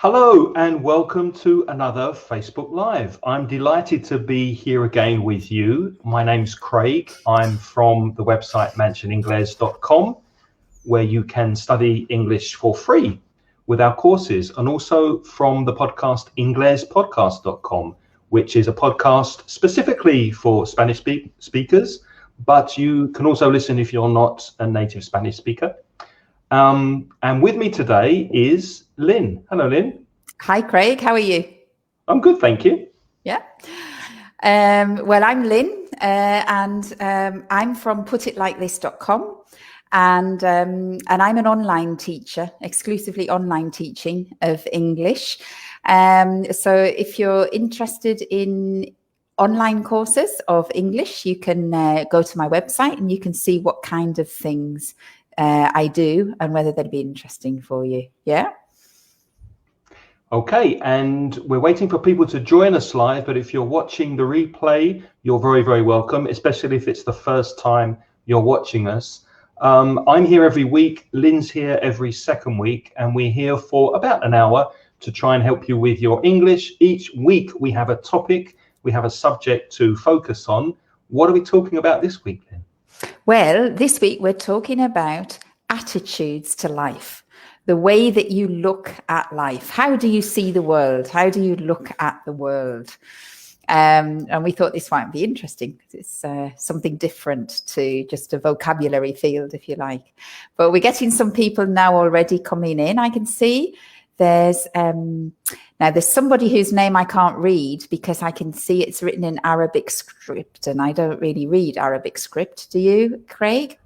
Hello and welcome to another Facebook Live. I'm delighted to be here again with you. My name's Craig. I'm from the website mansioningles.com, where you can study English for free with our courses, and also from the podcast inglespodcast.com, which is a podcast specifically for Spanish speakers, but you can also listen if you're not a native Spanish speaker. And with me today is Lynne. Hello, Lynne. Hi, Craig. How are you? I'm good, thank you. Yeah. Well, I'm Lynne, and I'm from putitlikethis.com, and I'm an online teacher, exclusively online teaching of English. So if you're interested in online courses of English, you can go to my website and you can see what kind of things I do and whether they'd be interesting for you. Yeah. Okay, and we're waiting for people to join us live, but if you're watching the replay, you're very, very welcome, especially if it's the first time you're watching us. I'm here every week, Lynne's here every second week, and we're here for about an hour to try and help you with your English. Each week we have a topic, we have a subject to focus on. What are we talking about this week, Lynne? Well, this week we're talking about attitudes to life, the way that you look at life. How do you see the world? How do you look at the world? And we thought this might be interesting because it's something different to just a vocabulary field, if you like. But we're getting some people now already coming in. I can see there's somebody whose name I can't read because I can see it's written in Arabic script, and I don't really read Arabic script. Do you, Craig?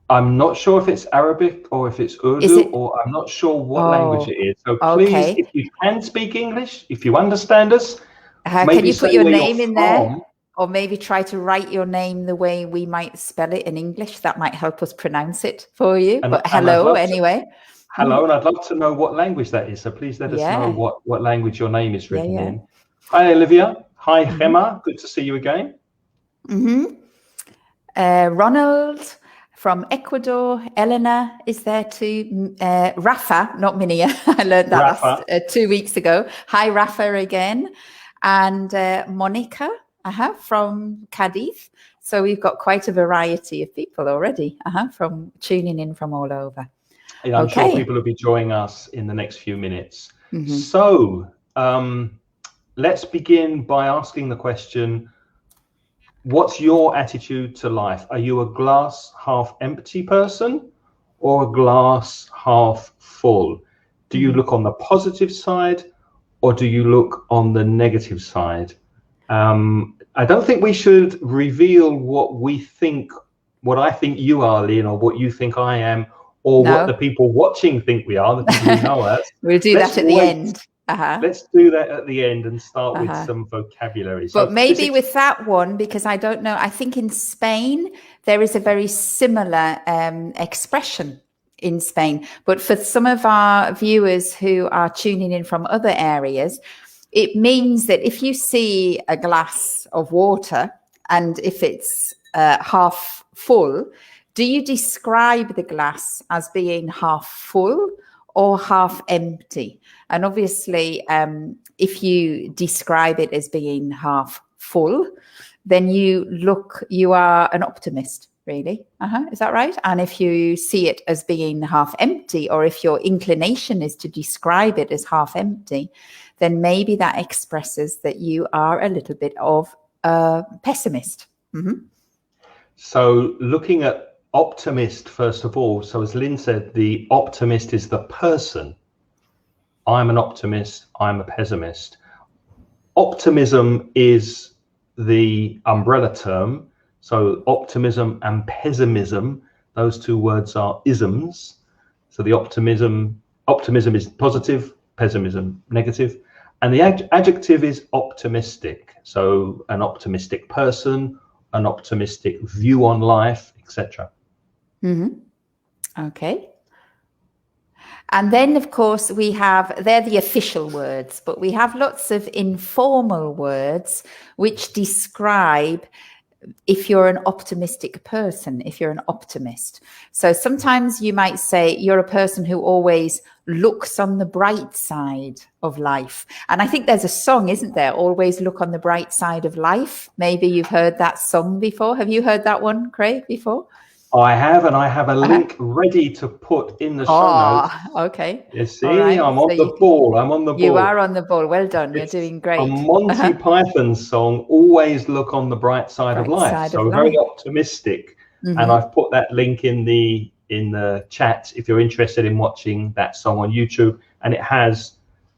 I'm not sure if it's Arabic or if it's Urdu, or I'm not sure what language it is. So please, if you can speak English, if you understand us, can you put your name in there? Or maybe try to write your name the way we might spell it in English. That might help us pronounce it for you. But hello anyway. Hello, and I'd love to know what language that is. So please let us know what language your name is written in. Hi, Olivia. Hi, Gemma. Good to see you again. Ronald from Ecuador. Eleanor is there too. Rafa, not Minia. I learned that last 2 weeks ago. Hi, Rafa again. And Monica from Cadiz. So we've got quite a variety of people already from tuning in from all over. Yeah, I'm sure people will be joining us in the next few minutes. So let's begin by asking the question, what's your attitude to life? Are you a glass half empty person or a glass half full? Do you look on the positive side or do you look on the negative side? I don't think we should reveal what I think you are, Lynne, or what you think I am, or what the people watching think we are, the people who know us. We'll do that at the end. Let's do that at the end and start with some vocabulary. But maybe with that one, because I don't know, I think in Spain, there is a very similar expression in Spain. But for some of our viewers who are tuning in from other areas, it means that if you see a glass of water and if it's half full, do you describe the glass as being half full or half empty? And obviously, if you describe it as being half full, then you are an optimist, really. Is that right? And if you see it as being half empty, or if your inclination is to describe it as half empty, then maybe that expresses that you are a little bit of a pessimist. So looking at optimist, first of all, so as Lynne said, the optimist is the person. I'm an optimist, I'm a pessimist. Optimism is the umbrella term. So optimism and pessimism, those two words are isms. So the optimism is positive, pessimism negative, and the adjective is optimistic. So an optimistic person, an optimistic view on life, etc. Okay. And then, of course, they're the official words, but we have lots of informal words which describe if you're an optimistic person, if you're an optimist. So sometimes you might say you're a person who always looks on the bright side of life. And I think there's a song, isn't there? Always look on the bright side of life. Maybe you've heard that song before. Have you heard that one, Craig, before? I have, and I have a link ready to put in the show notes. Okay. You see, right. I'm on the ball. I'm on the ball. You are on the ball. Well done. You're doing great. A Monty Python song, Always Look on the Bright Side of Life. So very optimistic. And I've put that link in the chat if you're interested in watching that song on YouTube. And it has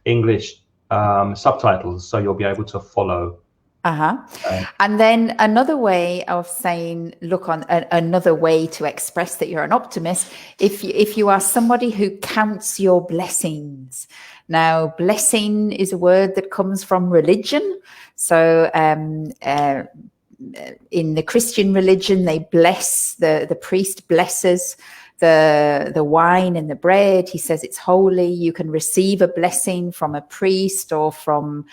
English subtitles, so you'll be able to follow. And then another way of saying, look on another way to express that you're an optimist, if you are somebody who counts your blessings. Now, blessing is a word that comes from religion. So in the Christian religion, they bless, the priest blesses the wine and the bread. He says it's holy. You can receive a blessing from a priest or from,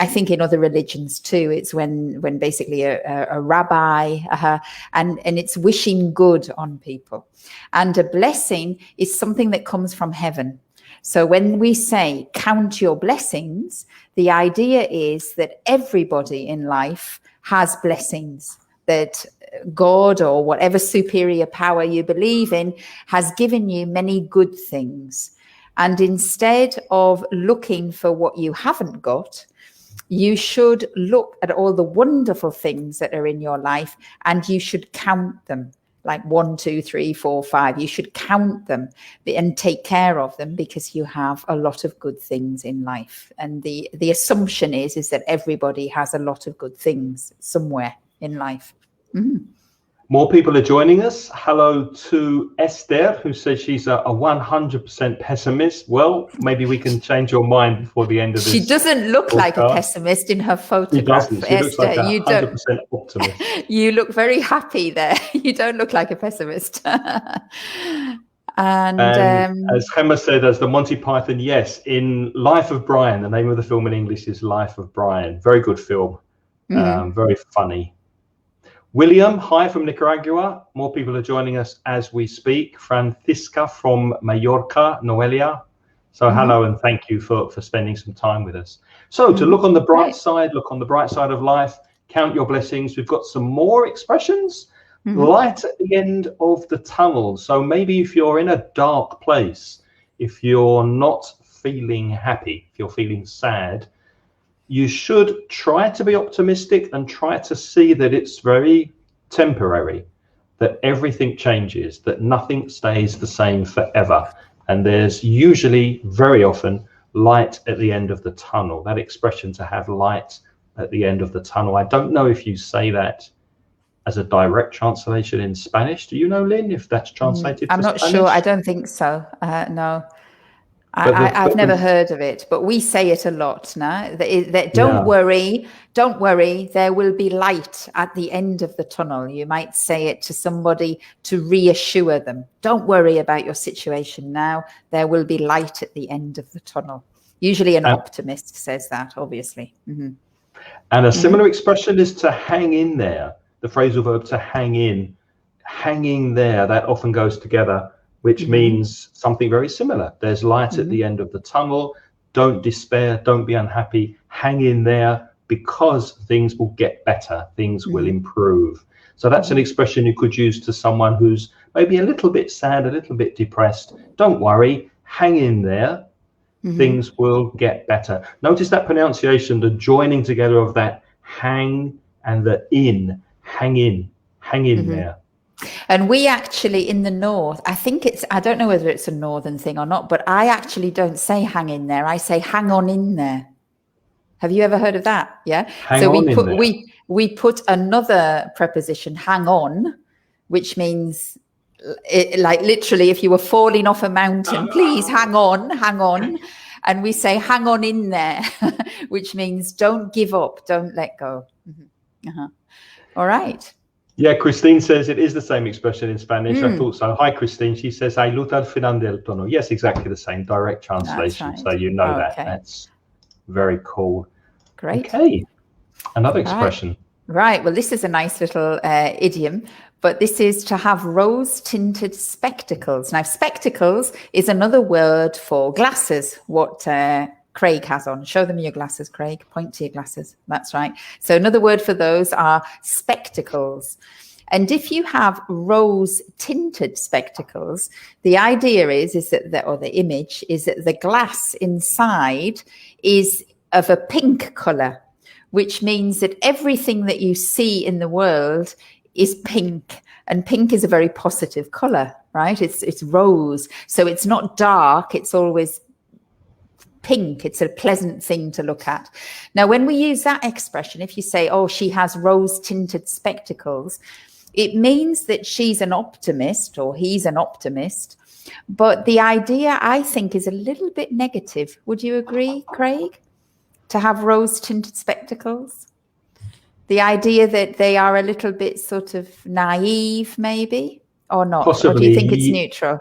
I think in other religions too, it's when basically a rabbi, and it's wishing good on people. And a blessing is something that comes from heaven. So when we say count your blessings, the idea is that everybody in life has blessings, that God or whatever superior power you believe in has given you many good things. And instead of looking for what you haven't got, you should look at all the wonderful things that are in your life and you should count them, like 1, 2, 3, 4, 5. You should count them and take care of them because you have a lot of good things in life. And the assumption is that everybody has a lot of good things somewhere in life. More people are joining us. Hello to Esther, who says she's a 100% pessimist. Well, maybe we can change your mind before the end of this. She doesn't look like a pessimist in her photograph. She doesn't. She Esther, looks like a 100% optimist. You look very happy there. You don't look like a pessimist. And as Gemma said, as the Monty Python, yes, in Life of Brian, the name of the film in English is Life of Brian. Very good film. Very funny. William, hi from Nicaragua. More people are joining us as we speak. Francisca from Mallorca, Noelia. So hello and thank you for spending some time with us. So to look on the bright side, look on the bright side of life, count your blessings. We've got some more expressions. Light at the end of the tunnel. So maybe if you're in a dark place, if you're not feeling happy, if you're feeling sad, you should try to be optimistic and try to see that it's very temporary, that everything changes, that nothing stays the same forever. And there's usually, very often, light at the end of the tunnel. That expression, to have light at the end of the tunnel. I don't know if you say that as a direct translation in Spanish. Do you know, Lynne, if that's translated I'm to not Spanish? sure. I don't think so. No. I've never heard of it, but we say it a lot now. Don't worry, there will be light at the end of the tunnel. You might say it to somebody to reassure them. Don't worry about your situation now. There will be light at the end of the tunnel. Usually an optimist says that, obviously. And a similar expression is to hang in there. The phrasal verb to hang in, hanging there, that often goes together, which means something very similar. There's light at the end of the tunnel. Don't despair. Don't be unhappy. Hang in there because things will get better. Things will improve. So that's an expression you could use to someone who's maybe a little bit sad, a little bit depressed. Don't worry. Hang in there. Things will get better. Notice that pronunciation, the joining together of that hang and the in. Hang in there. And we actually, in the north, I don't know whether it's a northern thing or not, but I actually don't say hang in there. I say hang on in there. Have you ever heard of that? Yeah. We put another preposition, hang on, which means like literally if you were falling off a mountain, please hang on. And we say hang on in there, which means don't give up, don't let go. All right. Yeah, Christine says it is the same expression in Spanish. I thought so. Hi, Christine. She says, "Hay luz al final del tono." Yes, exactly the same. Direct translation. Right. So you know that. That's very cool. Great. Okay. Another expression. Right. Well, this is a nice little idiom, but this is to have rose-tinted spectacles. Now, spectacles is another word for glasses, what Craig has on. Show them your glasses, Craig. Point to your glasses. That's right. So another word for those are spectacles. And if you have rose-tinted spectacles, the idea is that, or the image is that the glass inside is of a pink color, which means that everything that you see in the world is pink, and pink is a very positive color, right? It's rose, so it's not dark. It's always pink. It's a pleasant thing to look at. Now, when we use that expression, if you say, "Oh, she has rose-tinted spectacles," it means that she's an optimist or he's an optimist. But the idea, I think, is a little bit negative. Would you agree, Craig? To have rose-tinted spectacles? The idea that they are a little bit sort of naive, maybe, or not? Possibly. Or do you think it's neutral?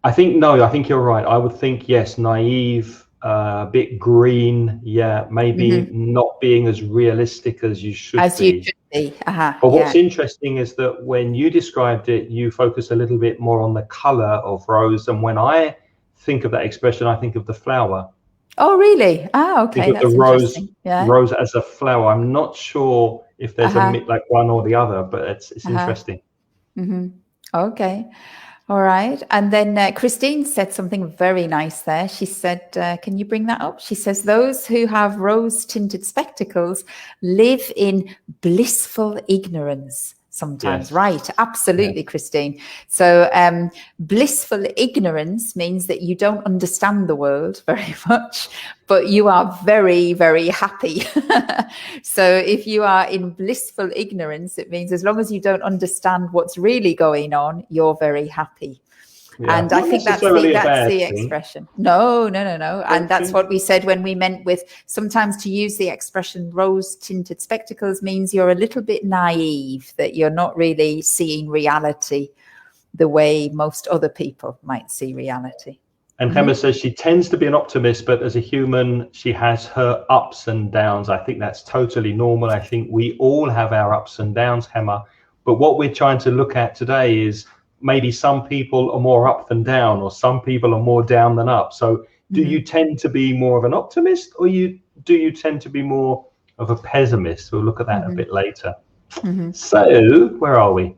I think you're right. I would think, yes, naive, a bit green. Yeah, maybe not being as realistic as you should be. As you should be. But what's interesting is that when you described it, you focus a little bit more on the color of rose. And when I think of that expression, I think of the flower. Oh, really? Oh, okay. Think of the rose as a flower. I'm not sure if there's like one or the other, but it's interesting. Okay. All right. And then Christine said something very nice there. She said, can you bring that up? She says, those who have rose-tinted spectacles live in blissful ignorance sometimes. Yes. Right. Absolutely, yeah. Christine. So blissful ignorance means that you don't understand the world very much, but you are very, very happy. So if you are in blissful ignorance, it means as long as you don't understand what's really going on, you're very happy. Yeah. And I think that's the expression. No. And that's what we said when we meant with sometimes to use the expression rose-tinted spectacles means you're a little bit naive, that you're not really seeing reality the way most other people might see reality. And Gemma says she tends to be an optimist, but as a human, she has her ups and downs. I think that's totally normal. I think we all have our ups and downs, Gemma. But what we're trying to look at today is maybe some people are more up than down, or some people are more down than up. So do you tend to be more of an optimist, or do you tend to be more of a pessimist? We'll look at that a bit later. So where are we?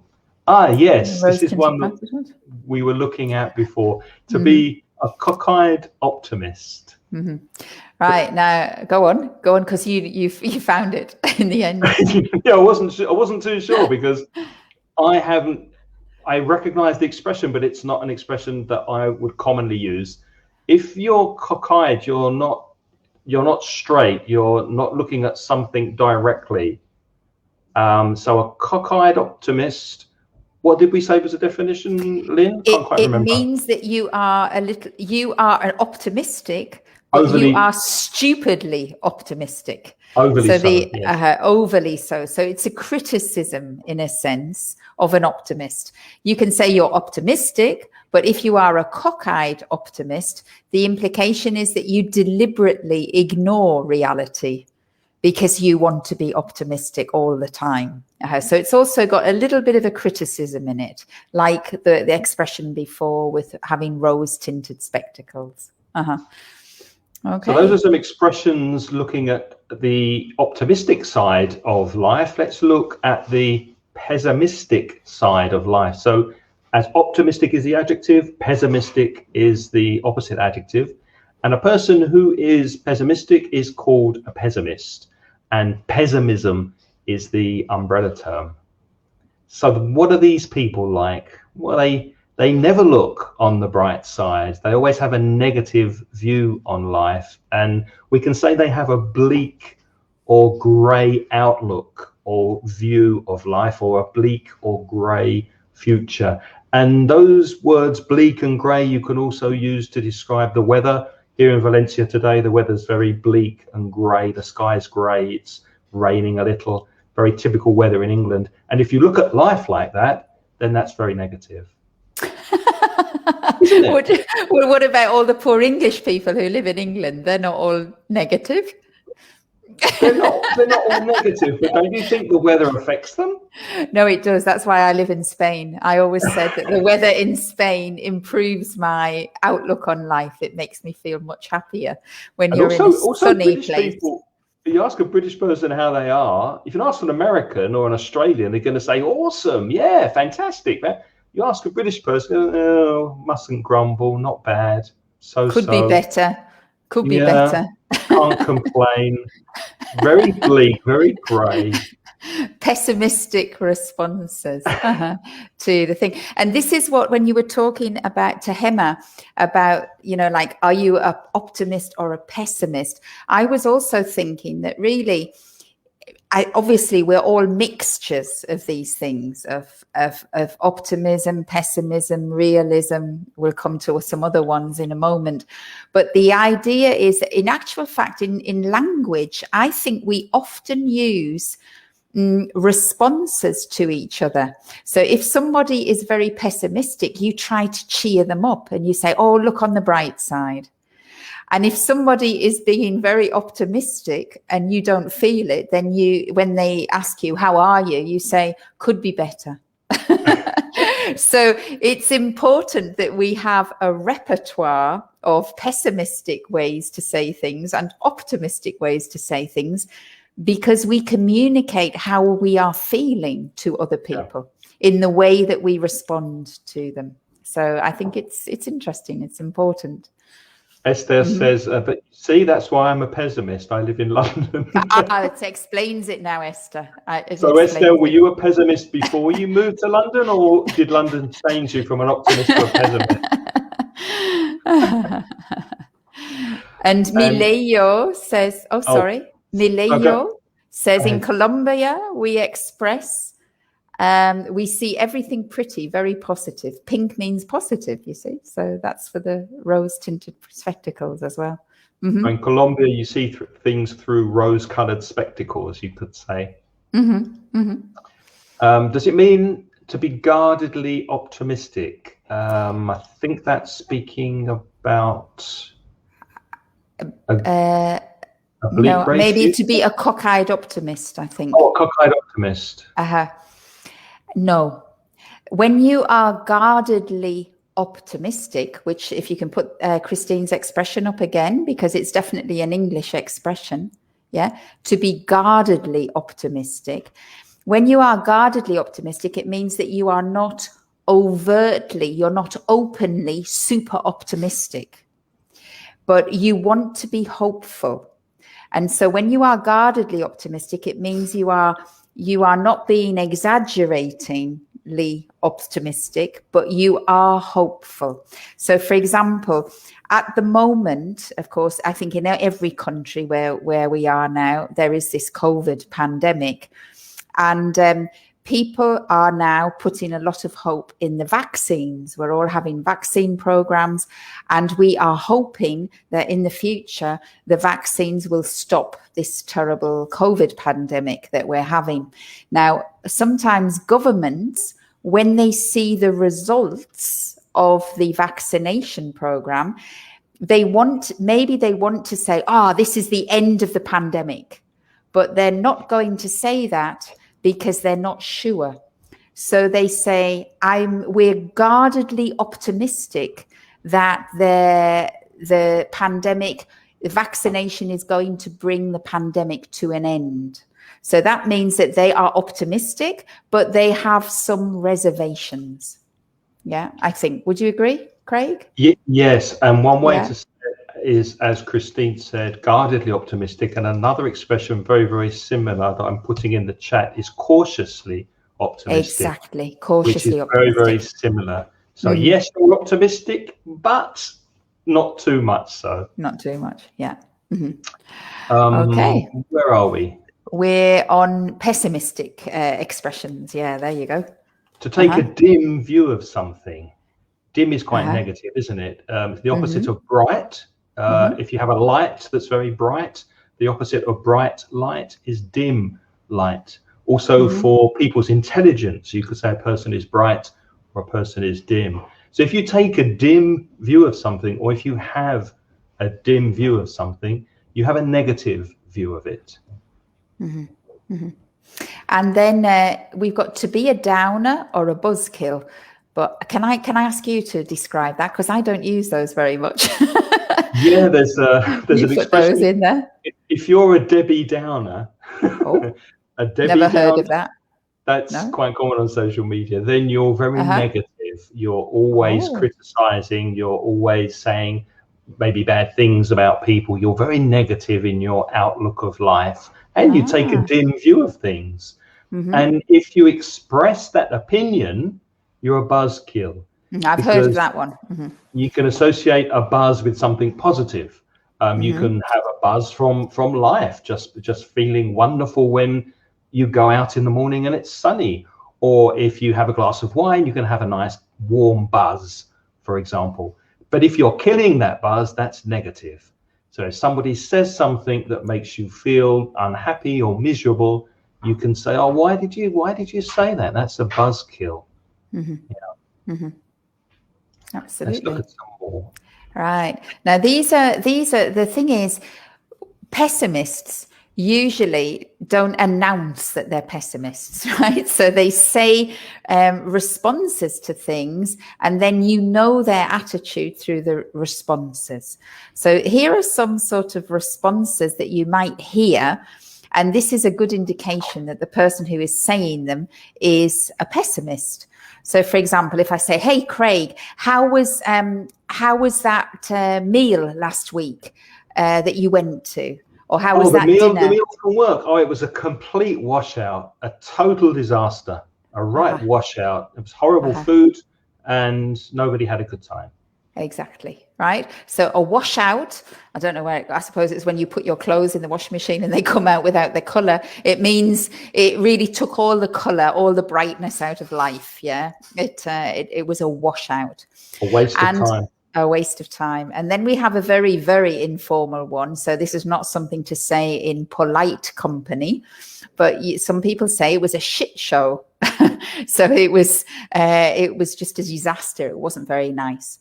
Yes, this is one that we were looking at before, to be a cockeyed optimist. Right, now go on, because you found it in the end. Yeah, I wasn't too sure because I recognize the expression, but it's not an expression that I would commonly use. If you're cockeyed, you're not straight. You're not looking at something directly. So a cockeyed optimist. What did we say was a definition, Lynn? Can't quite remember. It means that you are an optimistic, but you are stupidly optimistic. Overly so. So it's a criticism, in a sense, of an optimist. You can say you're optimistic, but if you are a cockeyed optimist, the implication is that you deliberately ignore reality because you want to be optimistic all the time. So it's also got a little bit of a criticism in it, like the expression before with having rose-tinted spectacles. Okay. So those are some expressions looking at the optimistic side of life. Let's look at the pessimistic side of life. So as optimistic is the adjective, pessimistic is the opposite adjective. And a person who is pessimistic is called a pessimist. And pessimism is the umbrella term. So what are these people like? Well, they never look on the bright side. They always have a negative view on life. And we can say they have a bleak or grey outlook or view of life, or a bleak or grey future. And those words, bleak and grey, you can also use to describe the weather. Here in Valencia today, the weather's very bleak and grey. The sky's grey. It's raining a little. Very typical weather in England. And if you look at life like that, then that's very negative. What about all the poor English people who live in England? They're not all negative. They're not all negative, but don't you think the weather affects them? No, it does. That's why I live in Spain. I always said that the weather in Spain improves my outlook on life. It makes me feel much happier when And you're in a sunny British place. people, you ask a British person how they are, if you ask an American or an Australian, they're going to say, awesome, yeah, fantastic. Man. You ask a British person, oh, mustn't grumble, not bad, Could be better. Could be better. Can't complain. Very bleak, very grey. Pessimistic responses to the thing. And this is what, when you were talking about to Hema about, like, are you an optimist or a pessimist? I was also thinking that really, obviously we're all mixtures of these things, of optimism, pessimism, realism. We'll come to some other ones in a moment. But the idea is, in actual fact, in language, I think we often use responses to each other. So if somebody is very pessimistic, you try to cheer them up and you say, oh, look on the bright side. And if somebody is being very optimistic and you don't feel it, then when they ask you, how are you? You say, could be better. So it's important that we have a repertoire of pessimistic ways to say things and optimistic ways to say things, because we communicate how we are feeling to other people in the way that we respond to them. So I think it's interesting. It's important. Esther says, but see, that's why I'm a pessimist. I live in London. It explains it now, Esther. So, Esther, were you a pessimist before you moved to London, or did London change you from an optimist to a pessimist? And Mileyo says, Mileyo says, in Colombia, we express, we see everything pretty, very positive. Pink means positive, you see. So that's for the rose-tinted spectacles as well. Mm-hmm. In Colombia, you see things through rose-colored spectacles, you could say. Mm-hmm. Mm-hmm. Does it mean to be guardedly optimistic? I think that's speaking about no, maybe to be a cockeyed optimist, I think. Oh, a cockeyed optimist. No. When you are guardedly optimistic, which, if you can put Christine's expression up again, because it's definitely an English expression, to be guardedly optimistic. When you are guardedly optimistic, it means that you are not overtly, you're not openly super optimistic, but you want to be hopeful. And so when you are guardedly optimistic, it means you are not being exaggeratingly optimistic, but you are hopeful. So, for example, at the moment, of course, I think in every country where we are now, there is this COVID pandemic. And people are now putting a lot of hope in the vaccines. We're all having vaccine programs, and we are hoping that in the future, the vaccines will stop this terrible COVID pandemic that we're having. Now, sometimes governments, when they see the results of the vaccination program, they want to say, this is the end of the pandemic, but they're not going to say that because they're not sure. So they say, we're guardedly optimistic that the vaccination is going to bring the pandemic to an end. So that means that they are optimistic, but they have some reservations. Yeah, I think. Would you agree, Craig? Yes. And one way to say it is, as Christine said, guardedly optimistic. And another expression very, very similar that I'm putting in the chat is cautiously optimistic. Exactly. Cautiously optimistic. Which is very, very similar. So yes, you're optimistic, but not too much so. Not too much. Yeah. Mm-hmm. Okay. Where are we? We're on pessimistic expressions. Yeah, there you go. To take a dim view of something. Dim is quite negative, isn't it? The opposite of bright. If you have a light that's very bright, the opposite of bright light is dim light. Also for people's intelligence, you could say a person is bright or a person is dim. So if you take a dim view of something, or if you have a dim view of something, you have a negative view of it. And then we've got to be a downer or a buzzkill. But can I ask you to describe that, because I don't use those very much. Yeah, there's you an put those expression. in there. If you're a Debbie Downer, Oh, a Debbie never heard Downer, of that. that's No? quite common on social media. Then you're very Uh-huh. negative. You're always Oh. criticizing. You're always saying maybe bad things about people. You're very negative in your outlook of life, and you take a dim view of things. And if you express that opinion, you're a buzzkill. I've heard of that one. You can associate a buzz with something positive. You can have a buzz from life, just feeling wonderful when you go out in the morning and it's sunny. Or if you have a glass of wine, you can have a nice warm buzz, for example. But if you're killing that buzz, that's negative. So if somebody says something that makes you feel unhappy or miserable, you can say, "Oh, why did you say that?" That's a buzzkill. Absolutely. Let's look at some more. Right. Now, these are the thing is, pessimists usually don't announce that they're pessimists, right? So they say responses to things, and then you know their attitude through the responses. So here are some sort of responses that you might hear, and this is a good indication that the person who is saying them is a pessimist. So, for example, if I say, "Hey, Craig, how was that meal last week that you went to?" Or how was that dinner? The meal from work. Oh, it was a complete washout, a total disaster, a right washout. It was horrible food, and nobody had a good time. Exactly, right? So a washout, I don't know where, I suppose it's when you put your clothes in the washing machine and they come out without the colour. It means it really took all the colour, all the brightness out of life, yeah? It was a washout. A waste of time. A waste of time. And then we have a very, very informal one. So this is not something to say in polite company, but some people say it was a shit show. So it was just a disaster. It wasn't very nice.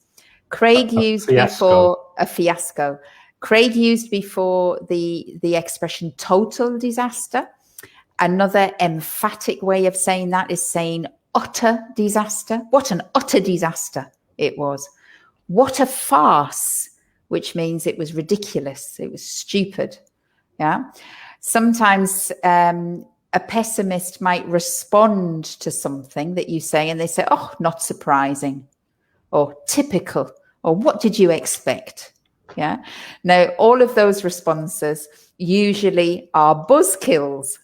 Craig used before a fiasco. Craig used before the expression total disaster. Another emphatic way of saying that is saying utter disaster. What an utter disaster it was. What a farce, which means it was ridiculous. It was stupid. Yeah. Sometimes a pessimist might respond to something that you say and they say, "Oh, not surprising," or "typical," or "what did you expect?" Yeah. Now, all of those responses usually are buzzkills.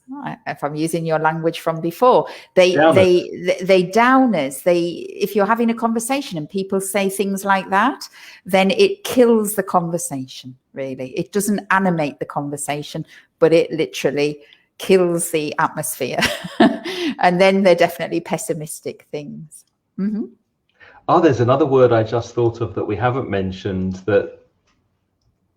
If I'm using your language from before, they downers. If you're having a conversation and people say things like that, then it kills the conversation. Really, it doesn't animate the conversation, but it literally kills the atmosphere. And then they're definitely pessimistic things. Oh, there's another word I just thought of that we haven't mentioned that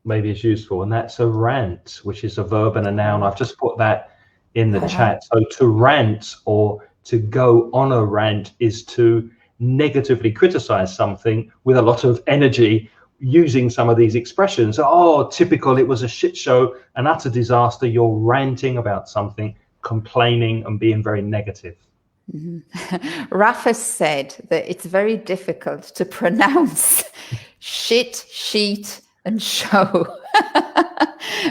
maybe is useful, and that's a rant, which is a verb and a noun. I've just put that in the chat. So to rant or to go on a rant is to negatively criticize something with a lot of energy, using some of these expressions. Oh, typical, it was a shit show, an utter disaster. You're ranting about something, complaining and being very negative. Rafa said that it's very difficult to pronounce shit, sheet, and show.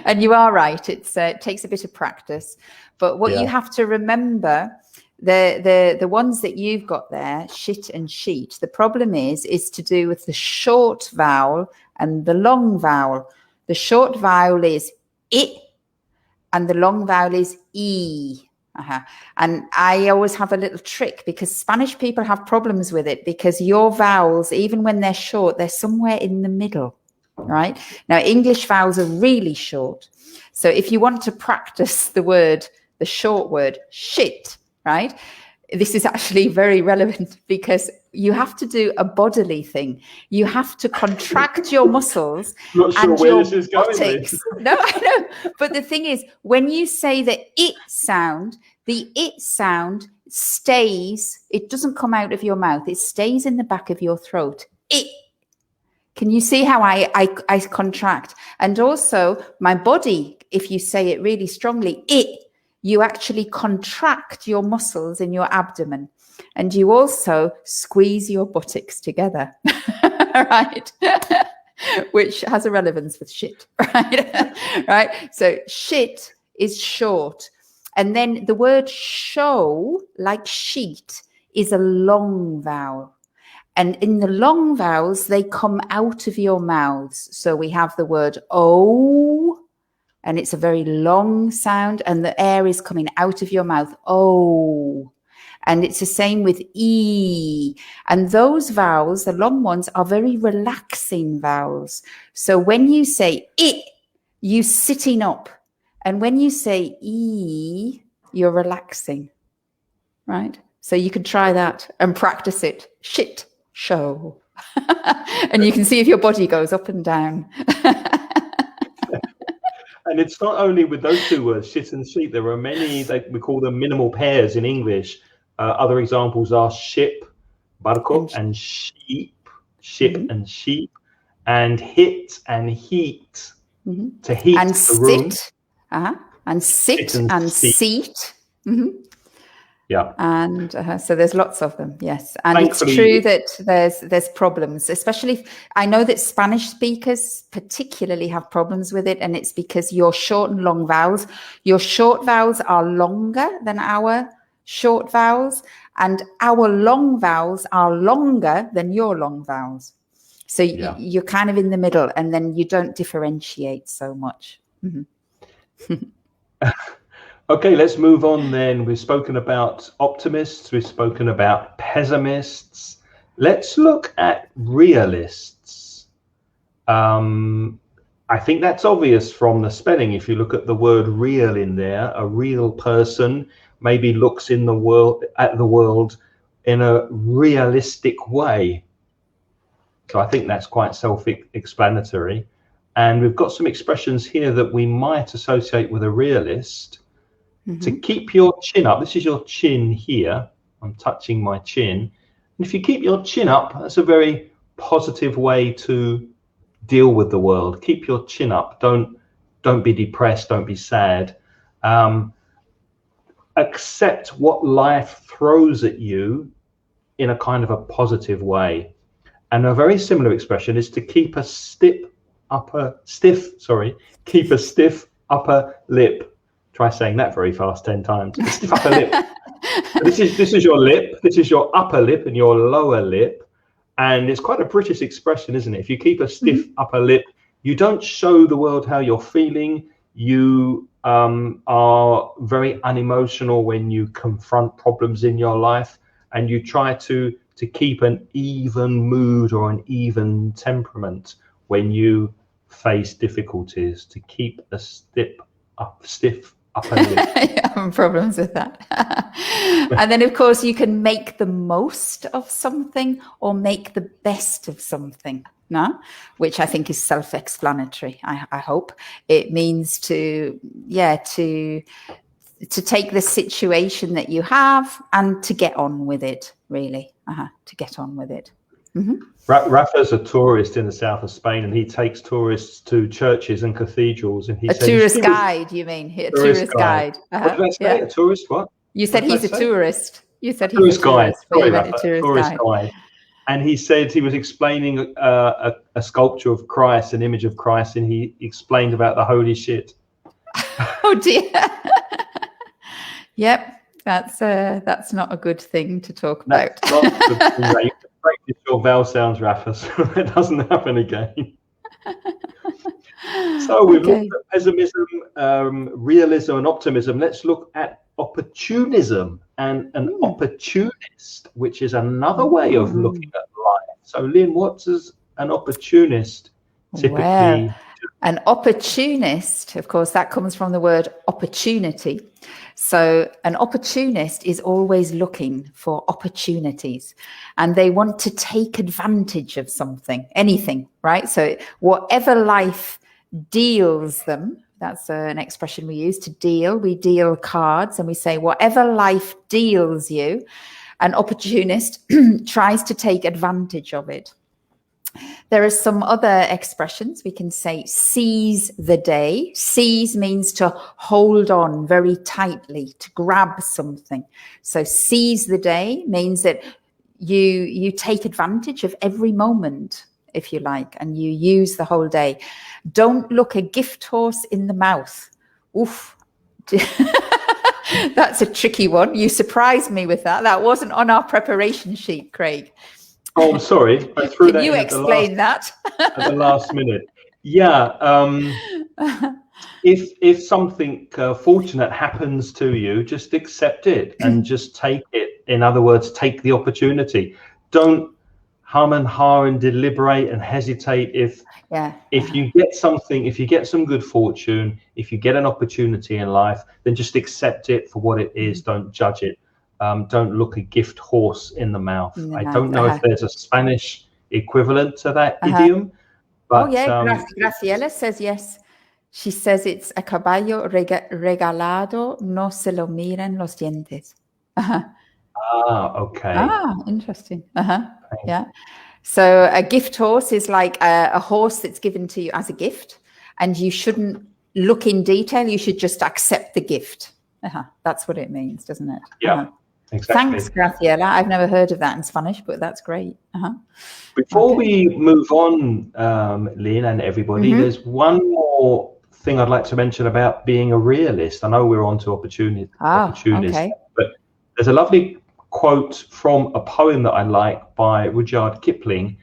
And you are right. It takes a bit of practice. But what you have to remember, the ones that you've got there, shit and sheet, the problem is to do with the short vowel and the long vowel. The short vowel is I, and the long vowel is E. And I always have a little trick, because Spanish people have problems with it, because your vowels, even when they're short, they're somewhere in the middle. Right? Now, English vowels are really short. So if you want to practice the short word, shit, right? This is actually very relevant, because you have to do a bodily thing. You have to contract your muscles and your buttocks. No, I know. But the thing is, when you say the it sound, the it sound stays. It doesn't come out of your mouth. It stays in the back of your throat. It. Can you see how I contract? And also my body, if you say it really strongly, you actually contract your muscles in your abdomen, and you also squeeze your buttocks together, right? Which has a relevance with shit, right? Right. So shit is short. And then the word show, like sheet, is a long vowel. And in the long vowels, they come out of your mouths. So we have the word O, and it's a very long sound, and the air is coming out of your mouth. O. And it's the same with E. And those vowels, the long ones, are very relaxing vowels. So when you say I, you're sitting up. And when you say E, you're relaxing, right? So you can try that and practice it. Shit. Show. And you can see if your body goes up and down. And it's not only with those two words, shit and sheep. There are many, we call them minimal pairs in English. Other examples are ship, barco, and sheep, and sheep, and hit and heat, to heat and the room. And sit and seat. Yeah. And so there's lots of them. Yes. And thankfully, it's true that there's problems, especially I know that Spanish speakers particularly have problems with it. And it's because your short and long vowels, your short vowels are longer than our short vowels, and our long vowels are longer than your long vowels. So you're kind of in the middle, and then you don't differentiate so much. Okay, let's move on then. We've spoken about optimists, we've spoken about pessimists. Let's look at realists. I think that's obvious from the spelling. If you look at the word real in there, a real person maybe looks at the world in a realistic way. So I think that's quite self-explanatory. And we've got some expressions here that we might associate with a realist. To keep your chin up, this is your chin here. I'm touching my chin. And if you keep your chin up, that's a very positive way to deal with the world. Keep your chin up. Don't be depressed. Don't be sad. Accept what life throws at you in a kind of a positive way. And a very similar expression is to keep a stiff upper lip. Try saying that very fast 10 times. A stiff upper lip. This is your lip. This is your upper lip and your lower lip. And it's quite a British expression, isn't it? If you keep a stiff upper lip, you don't show the world how you're feeling. You are very unemotional when you confront problems in your life, and you try to keep an even mood or an even temperament when you face difficulties. To keep a stiff upper lip. I'm having problems with that. And then, of course, you can make the most of something or make the best of something. No, which I think is self-explanatory. I hope it means to take the situation that you have and to get on with it. Really, to get on with it. Rafa's a tourist in the south of Spain, and he takes tourists to churches and cathedrals. And a tourist guide, you mean? A tourist guide. What did I say? A tourist what? You said he's a tourist. You said he's tourist a tourist. Sorry, Rafa, tourist guide. And he said he was explaining a sculpture of Christ, an image of Christ, and he explained about the holy shit. Oh dear. Yep, that's not a good thing to talk about. That's not a good thing. You can practice your vowel sounds, Rafa, so it doesn't happen again. So we've looked at pessimism, realism, and optimism. Let's look at opportunism and an opportunist, which is another way of looking at life. So, Lynne, what does an opportunist typically do? An opportunist, of course, that comes from the word opportunity. So an opportunist is always looking for opportunities, and they want to take advantage of something, anything, right? So whatever life deals them, that's an expression we use, to deal. We deal cards, and we say whatever life deals you, an opportunist tries to take advantage of it. There are some other expressions. We can say seize the day. Seize means to hold on very tightly, to grab something. So seize the day means that you take advantage of every moment, if you like, and you use the whole day. Don't look a gift horse in the mouth. Oof. That's a tricky one. You surprised me with that. That wasn't on our preparation sheet, Craig. Oh, I'm sorry. I threw Can that you in explain that? at the last minute. Yeah. If something fortunate happens to you, just accept it and just take it. In other words, take the opportunity. Don't hum and ha and deliberate and hesitate. If you get something, if you get some good fortune, if you get an opportunity in life, then just accept it for what it is. Don't judge it. Don't look a gift horse in the mouth. I don't know if there's a Spanish equivalent to that idiom. But, oh, yeah. Graciela says yes. She says it's a caballo regalado, no se lo miran los dientes. Okay. Interesting. Yeah. So a gift horse is like a horse that's given to you as a gift, and you shouldn't look in detail. You should just accept the gift. That's what it means, doesn't it? Yeah. Exactly. Thanks, Graciela. I've never heard of that in Spanish, but that's great. Before we move on, Lynne and everybody, there's one more thing I'd like to mention about being a realist. I know we're on to opportunist, but there's a lovely quote from a poem that I like by Rudyard Kipling,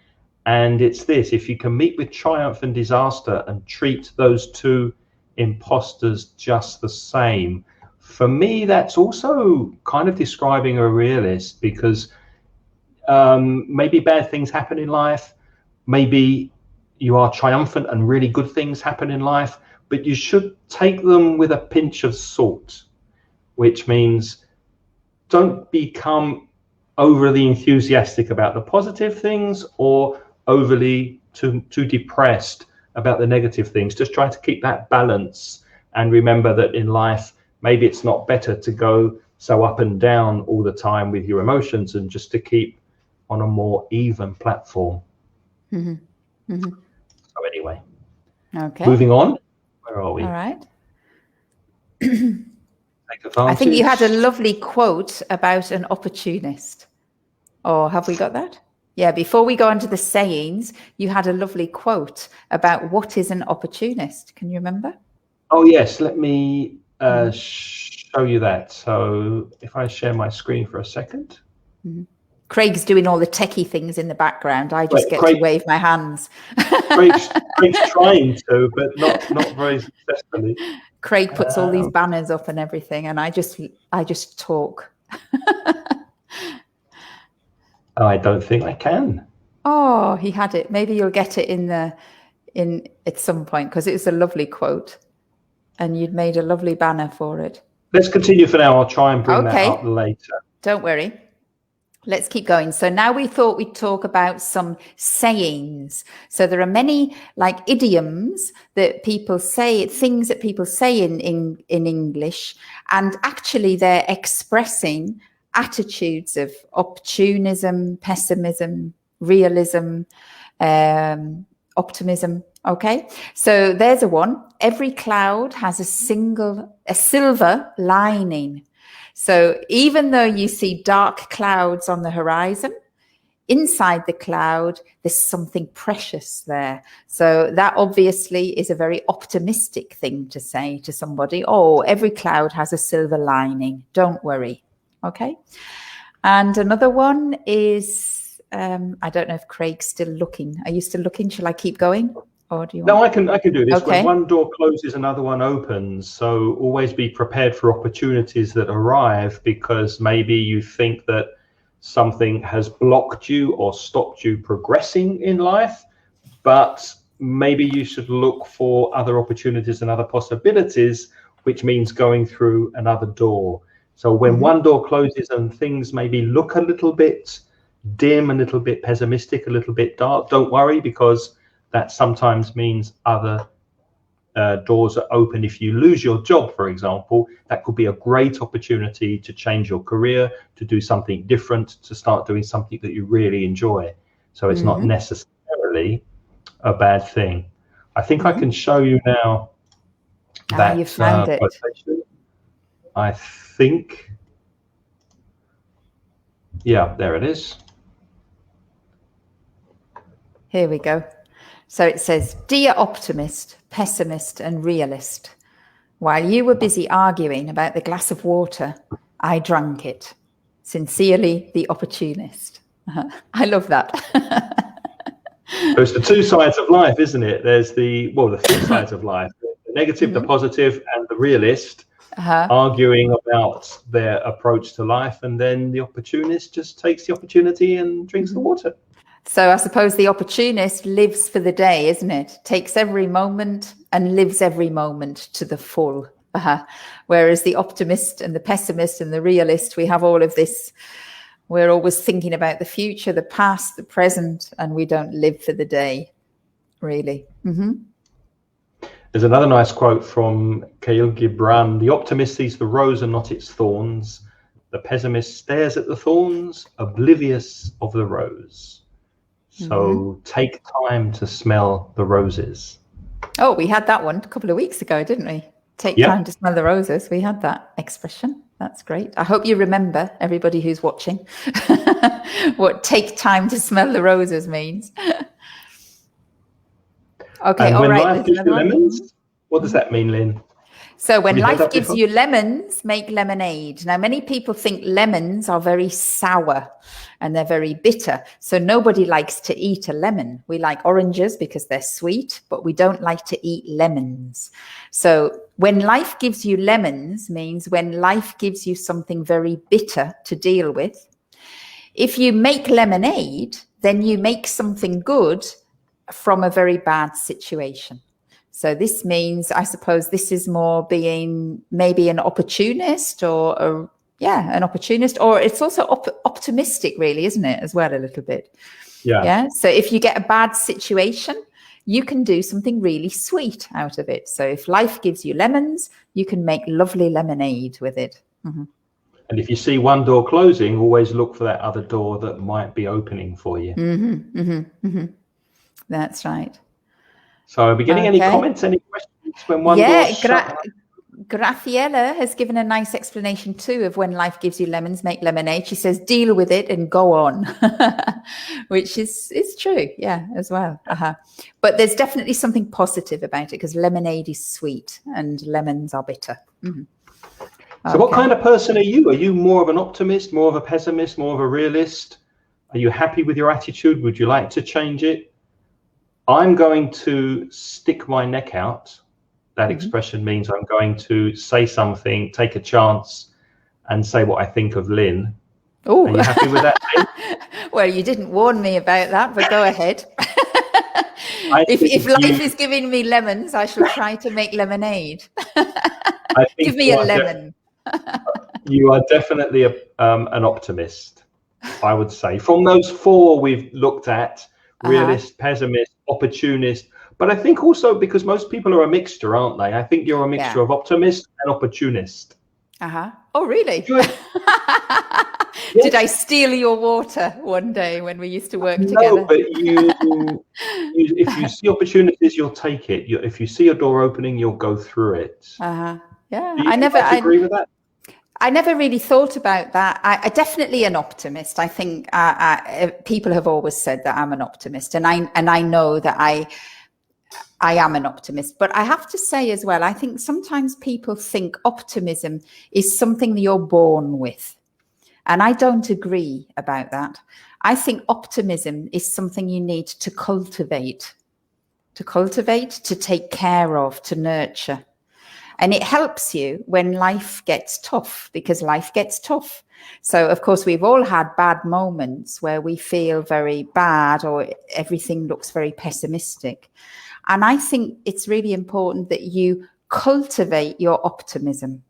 and it's this: if you can meet with triumph and disaster and treat those two imposters just the same. For me, that's also kind of describing a realist, because maybe bad things happen in life, maybe you are triumphant and really good things happen in life, but you should take them with a pinch of salt, which means don't become overly enthusiastic about the positive things or overly too depressed about the negative things. Just try to keep that balance, and remember that in life, maybe it's not better to go so up and down all the time with your emotions, and just to keep on a more even platform. So anyway, moving on. Where are we? All right. Take advantage. I think you had a lovely quote about an opportunist. Or have we got that? Yeah, before we go on to the sayings, you had a lovely quote about what is an opportunist. Can you remember? Oh, yes. Let me show you that. So if I share my screen for a second. Craig's doing all the techie things in the background. I just get to wave my hands. Craig's trying to, but not very successfully. Craig puts all these banners up and everything, and I just talk. I don't think I can. Oh, he had it. Maybe you'll get it in at some point, because it's a lovely quote, and you'd made a lovely banner for it. Let's continue for now. I'll try and bring that up later. Don't worry. Let's keep going. So now we thought we'd talk about some sayings. So there are many like idioms that people say, things that people say in English, and actually they're expressing attitudes of opportunism, pessimism, realism, optimism. Okay, so there's a one. Every cloud has a silver lining. So even though you see dark clouds on the horizon, inside the cloud, there's something precious there. So that obviously is a very optimistic thing to say to somebody. Oh, every cloud has a silver lining. Don't worry. Okay. And another one is, I don't know if Craig's still looking. Are you still looking? Shall I keep going? Or do you want... No, I can do this. Okay. When one door closes, another one opens. So always be prepared for opportunities that arrive, because maybe you think that something has blocked you or stopped you progressing in life, but maybe you should look for other opportunities and other possibilities, which means going through another door. So when one door closes and things maybe look a little bit dim, a little bit pessimistic, a little bit dark, don't worry, because that sometimes means other doors are open. If you lose your job, for example, that could be a great opportunity to change your career, to do something different, to start doing something that you really enjoy. So it's not necessarily necessarily a bad thing. I think I can show you now that you found it. quotation. I think, yeah, there it is. Here we go. So it says, "Dear optimist, pessimist, and realist, while you were busy arguing about the glass of water, I drank it. Sincerely, the opportunist." I love that. So it's the two sides of life, isn't it? There's the three sides of life: the negative, the positive, and the realist arguing about their approach to life, and then the opportunist just takes the opportunity and drinks the water. So I suppose the opportunist lives for the day, isn't it? Takes every moment and lives every moment to the full. Whereas the optimist and the pessimist and the realist, we have all of this. We're always thinking about the future, the past, the present, and we don't live for the day, really. There's another nice quote from Khalil Gibran: "The optimist sees the rose and not its thorns. The pessimist stares at the thorns, oblivious of the rose." So take time to smell the roses. Oh, we had that one a couple of weeks ago, didn't we? Take time to smell the roses. We had that expression. That's great. I hope you remember, everybody who's watching, what take time to smell the roses means. Okay, and all when right. Life gives you lemons, what does that mean, Lynne? So when life gives you lemons, make lemonade. Now, many people think lemons are very sour and they're very bitter. So nobody likes to eat a lemon. We like oranges because they're sweet, but we don't like to eat lemons. So when life gives you lemons means when life gives you something very bitter to deal with. If you make lemonade, then you make something good from a very bad situation. So this means, I suppose, this is more being maybe an opportunist an opportunist, or it's also optimistic, really, isn't it, as well, a little bit. Yeah. So if you get a bad situation, you can do something really sweet out of it. So if life gives you lemons, you can make lovely lemonade with it. And if you see one door closing, always look for that other door that might be opening for you. That's right. So are we getting any comments, any questions when one door's shut? Graciela has given a nice explanation too of when life gives you lemons, make lemonade. She says, deal with it and go on, which is true. Yeah, as well. But there's definitely something positive about it because lemonade is sweet and lemons are bitter. So what kind of person are you? Are you more of an optimist, more of a pessimist, more of a realist? Are you happy with your attitude? Would you like to change it? I'm going to stick my neck out. That expression means I'm going to say something, take a chance, and say what I think of Lynne. Oh, are you happy with that, Lynne? Well, you didn't warn me about that, but go ahead. If life is giving me lemons, I shall try to make lemonade. Give me a lemon. You are definitely an optimist, I would say. From those four we've looked at, realist, pessimist, opportunist, but I think also because most people are a mixture, aren't they? I think you're a mixture of optimist and opportunist. Oh, really? Did I steal your water one day when we used to work together? No, but if you see opportunities, you'll take it. If you see a door opening, you'll go through it. Yeah, Do you agree with that? I never really thought about that. I definitely an optimist. I think people have always said that I'm an optimist, and I know that I am an optimist. But I have to say as well, I think sometimes people think optimism is something that you're born with, and I don't agree about that. I think optimism is something you need to cultivate, to take care of, to nurture. And it helps you when life gets tough, because life gets tough. So, of course, we've all had bad moments where we feel very bad or everything looks very pessimistic. And I think it's really important that you cultivate your optimism.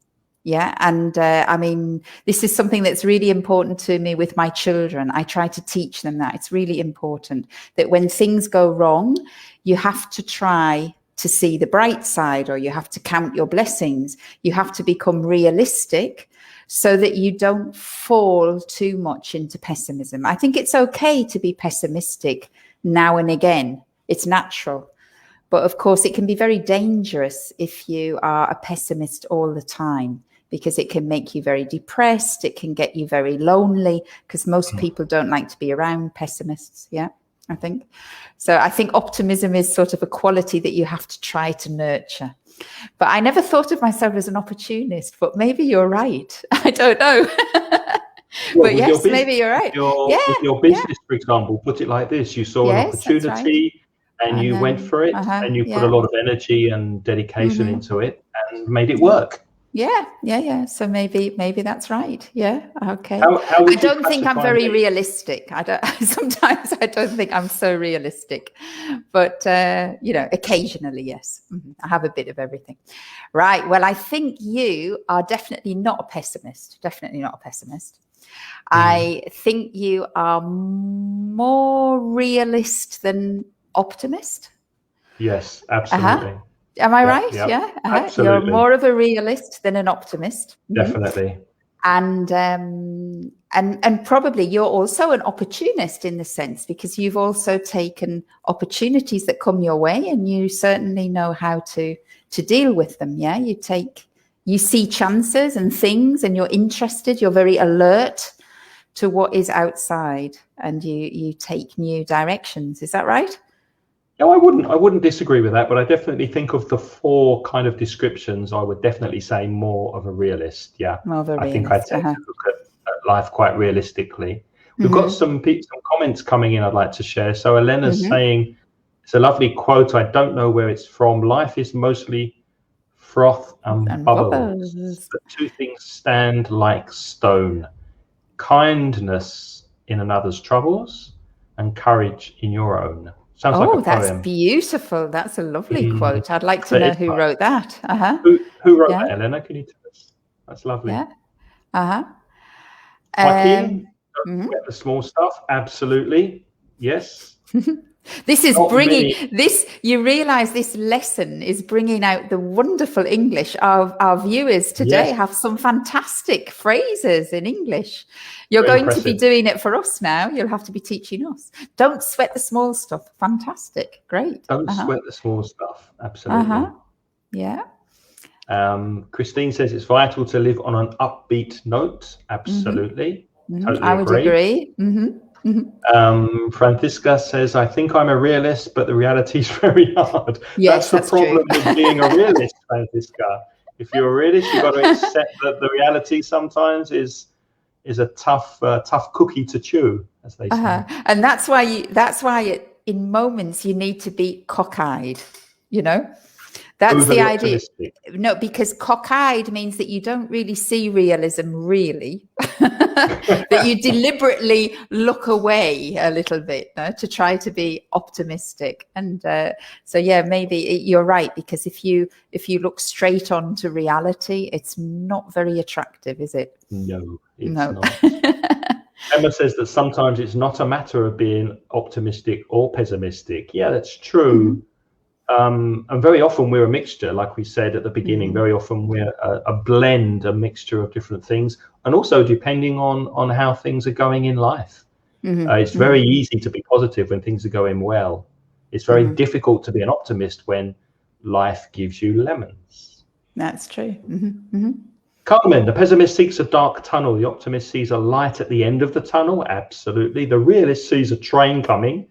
Yeah. And I mean, this is something that's really important to me with my children. I try to teach them that it's really important that when things go wrong, you have to try to see the bright side, or you have to count your blessings. You have to become realistic so that you don't fall too much into pessimism. I think it's okay to be pessimistic now and again. It's natural. But of course, it can be very dangerous if you are a pessimist all the time, because it can make you very depressed. It can get you very lonely, because most people don't like to be around pessimists. Yeah, I think. So I think optimism is sort of a quality that you have to try to nurture. But I never thought of myself as an opportunist, but maybe you're right. I don't know. But yes, maybe you're right. With your business, for example, put it like this. You saw an opportunity and you went for it, and you put a lot of energy and dedication into it and made it work. Yeah. So maybe that's right. Yeah. Okay. How I don't think I'm very realistic. Sometimes I don't think I'm so realistic, but occasionally, yes. I have a bit of everything. Right. Well, I think you are definitely not a pessimist. I think you are more realist than optimist. Yes, absolutely. Am I right? Yeah. Absolutely. You're more of a realist than an optimist. Definitely. And probably you're also an opportunist in the sense, because you've also taken opportunities that come your way, and you certainly know how to deal with them. Yeah. You see chances and things, and you're interested, you're very alert to what is outside, and you take new directions. Is that right? No, I wouldn't disagree with that, but I definitely think of the 4 kind of descriptions, I would definitely say more of a realist. Yeah. More of a realist. I think I tend to look at life quite realistically. We've got some comments coming in I'd like to share. So Elena's saying, it's a lovely quote. I don't know where it's from. Life is mostly froth and bubbles. The 2 things stand like stone. Kindness in another's troubles and courage in your own. Sounds like a poem. That's beautiful. That's a lovely quote. I'd like to know who wrote that. Who wrote that, Elena? Can you tell us? That's lovely. Yeah. Joaquin, don't forget the small stuff. Absolutely. Yes. This is you realize this lesson is bringing out the wonderful English. Our viewers today have some fantastic phrases in English. You're going to be doing it for us now. You'll have to be teaching us. Don't sweat the small stuff. Fantastic. Great. Don't sweat the small stuff. Absolutely. Yeah. Christine says it's vital to live on an upbeat note. Absolutely. Totally I would agree. Francisca says, I think I'm a realist, but the reality is very hard. Yes, that's the problem with being a realist, Francisca. If you're a realist, you've got to accept that the reality sometimes is a tough cookie to chew, as they say. And that's why in moments you need to be cockeyed, That's the idea. No, because cockeyed means that you don't really see realism, really. That you deliberately look away a little bit to try to be optimistic. And maybe you're right, because if you look straight on to reality, it's not very attractive, is it? No, it's not. Emma says that sometimes it's not a matter of being optimistic or pessimistic. Yeah, that's true. And very often we're a mixture, like we said at the beginning. Very often we're a blend, a mixture of different things, and also depending on how things are going in life. It's very easy to be positive when things are going well. It's very difficult to be an optimist when life gives you lemons. That's true. Carmen, the pessimist seeks a dark tunnel. The optimist sees a light at the end of the tunnel. Absolutely. The realist sees a train coming.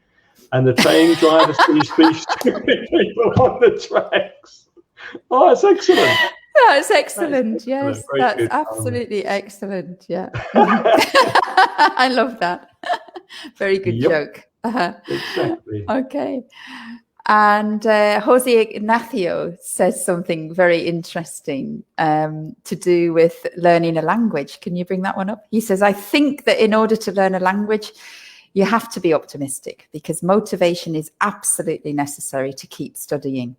And the train driver sees these stupid people on the tracks. Oh, that's excellent. That's excellent. Yes, that's absolutely excellent. Yeah. I love that. Very good joke. Exactly. Okay. And Jose Ignacio says something very interesting to do with learning a language. Can you bring that one up? He says, I think that in order to learn a language, you have to be optimistic, because motivation is absolutely necessary to keep studying.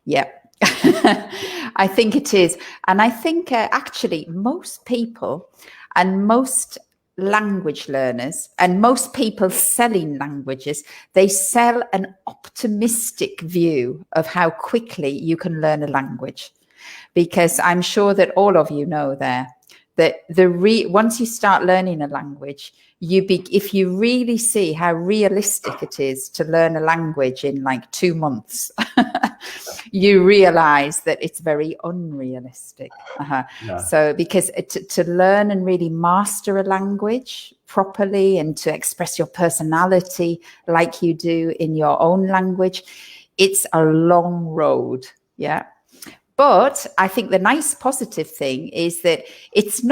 Yeah, I think it is. And I think actually most people and most language learners and most people selling languages, they sell an optimistic view of how quickly you can learn a language. Because I'm sure that all of you know that that once you start learning a language, if you really see how realistic it is to learn a language in like 2 months, you realize that it's very unrealistic. So because to learn and really master a language properly and to express your personality like you do in your own language, it's a long road. Yeah. But I think the nice positive thing is that it's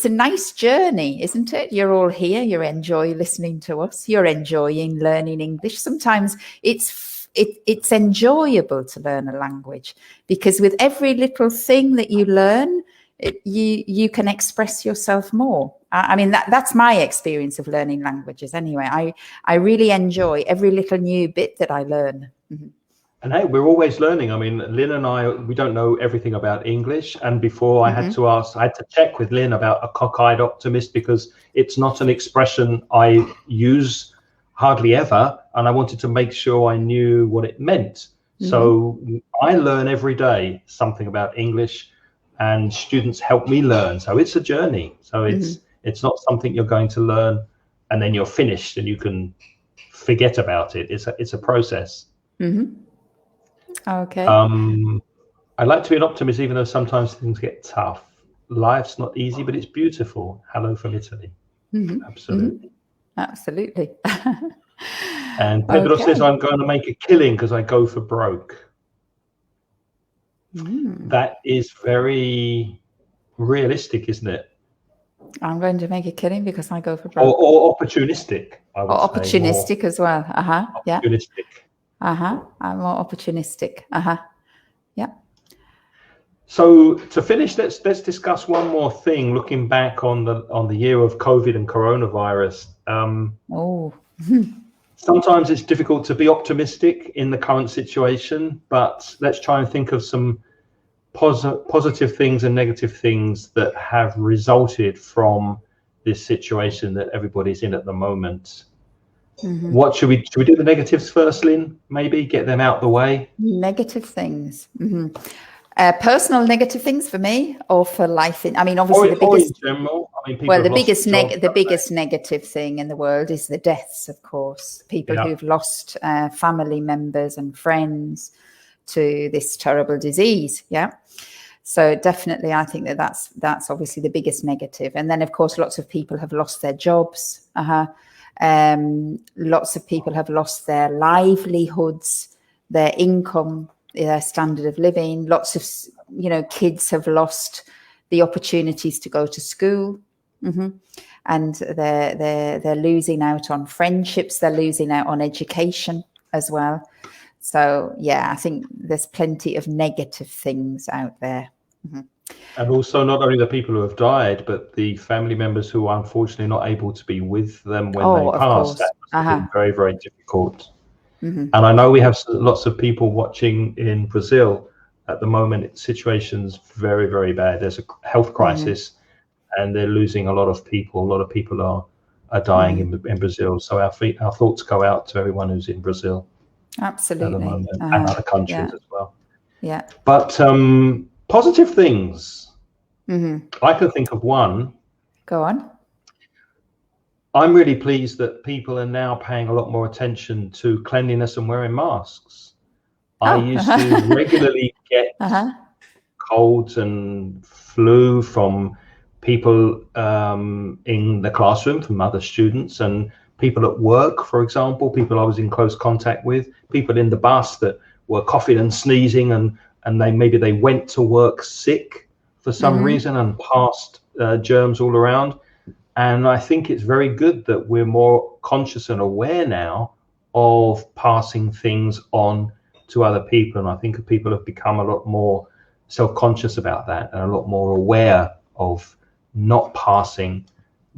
a nice journey, isn't it? You're all here. You enjoy listening to us. You're enjoying learning English. Sometimes it's enjoyable to learn a language, because with every little thing that you learn, you can express yourself more. I mean, that's my experience of learning languages anyway. I really enjoy every little new bit that I learn. Mm-hmm. And hey, we're always learning. I mean, Lynne and I, we don't know everything about English. And before I had to check with Lynne about a cockeyed optimist, because it's not an expression I use hardly ever. And I wanted to make sure I knew what it meant. So I learn every day something about English, and students help me learn. So it's a journey. So it's not something you're going to learn and then you're finished and you can forget about it. It's a process. Okay. I like to be an optimist, even though sometimes things get tough. Life's not easy, but it's beautiful. Hello from Italy. Absolutely. Absolutely. And Pedro says, I'm going to make a killing because I go for broke. That is very realistic, isn't it? I'm going to make a killing because I go for broke. Or opportunistic, I would say. Opportunistic as well. Yeah. Opportunistic. I'm more opportunistic. Yeah. So to finish, let's discuss one more thing. Looking back on the year of COVID and coronavirus. Sometimes it's difficult to be optimistic in the current situation, but let's try and think of some positive things and negative things that have resulted from this situation that everybody's in at the moment. What should we do? The negatives first, Lynne? Maybe get them out the way. Negative things. Personal negative things for me, or for life. I mean, obviously the biggest. Or in general. I mean, the biggest negative thing in the world is the deaths, of course. People who've lost family members and friends to this terrible disease. Yeah. So definitely, I think that's obviously the biggest negative. And then, of course, lots of people have lost their jobs. Lots of people have lost their livelihoods, their income, their standard of living. Lots of kids have lost the opportunities to go to school, and they're losing out on friendships. They're losing out on education as well. So yeah, I think there's plenty of negative things out there. And also not only the people who have died, but the family members who are unfortunately not able to be with them when they pass. That must have been very, very difficult. And I know we have lots of people watching in Brazil at the moment. Situation's very, very bad. There's a health crisis, and they're losing a lot of people. A lot of people are dying in Brazil. So our thoughts go out to everyone who's in Brazil. Absolutely. At the moment, and other countries as well. Yeah. But positive things. I can think of one. Go on. I'm really pleased that people are now paying a lot more attention to cleanliness and wearing masks. I used to regularly get colds and flu from people in the classroom, from other students, and people at work, for example, people I was in close contact with, people in the bus that were coughing and sneezing, and maybe they went to work sick for some reason and passed germs all around. And I think it's very good that we're more conscious and aware now of passing things on to other people. And I think people have become a lot more self-conscious about that and a lot more aware of not passing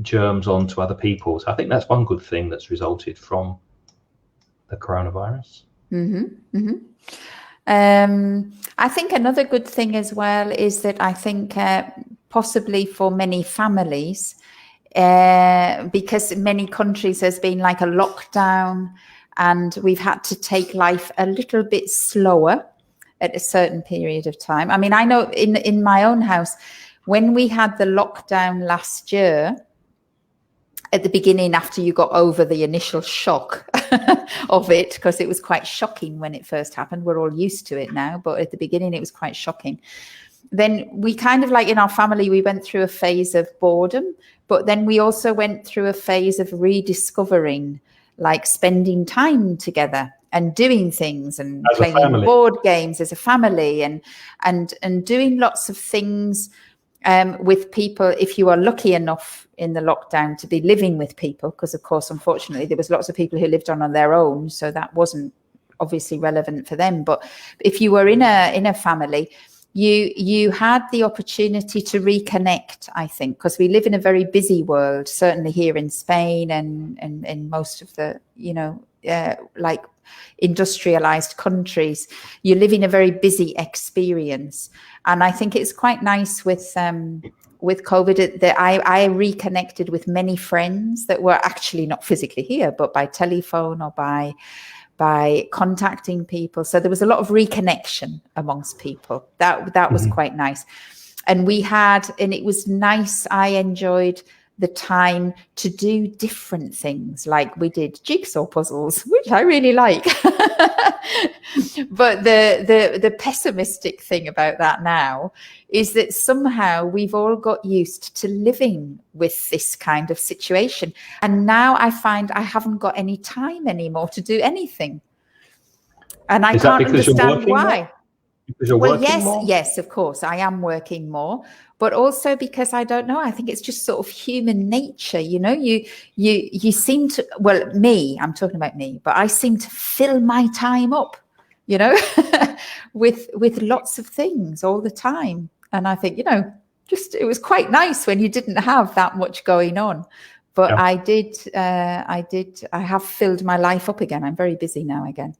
germs on to other people. So I think that's one good thing that's resulted from the coronavirus. I think another good thing as well is that I think possibly for many families, because many countries there's been like a lockdown and we've had to take life a little bit slower at a certain period of time. I mean, I know in my own house, when we had the lockdown last year, at the beginning, after you got over the initial shock of it, because it was quite shocking when it first happened. We're all used to it now, but at the beginning, it was quite shocking. Then we kind of, like in our family, we went through a phase of boredom, but then we also went through a phase of rediscovering, like spending time together and doing things and as playing board games as a family, and doing lots of things with people. If you are lucky enough in the lockdown to be living with people, because of course, unfortunately, there was lots of people who lived on their own, so that wasn't obviously relevant for them. But if you were in a family, you had the opportunity to reconnect, I think, because we live in a very busy world, certainly here in Spain and in most of the, like industrialized countries. You live in a very busy experience. And I think it's quite nice with COVID that I reconnected with many friends that were actually not physically here, but by telephone or by contacting people. So there was a lot of reconnection amongst people. That was quite nice. And it was nice. I enjoyed the time to do different things. Like we did jigsaw puzzles, which I really like. But the pessimistic thing about that now is that somehow we've all got used to living with this kind of situation. And now I find I haven't got any time anymore to do anything. And I can't understand why. Because you're working more? Yes, of course. I am working more, but also because I don't know. I think it's just sort of human nature. You seem to, well, I'm talking about me, but I seem to fill my time up, with lots of things all the time. And I think, it was quite nice when you didn't have that much going on. But yeah. I have filled my life up again. I'm very busy now again.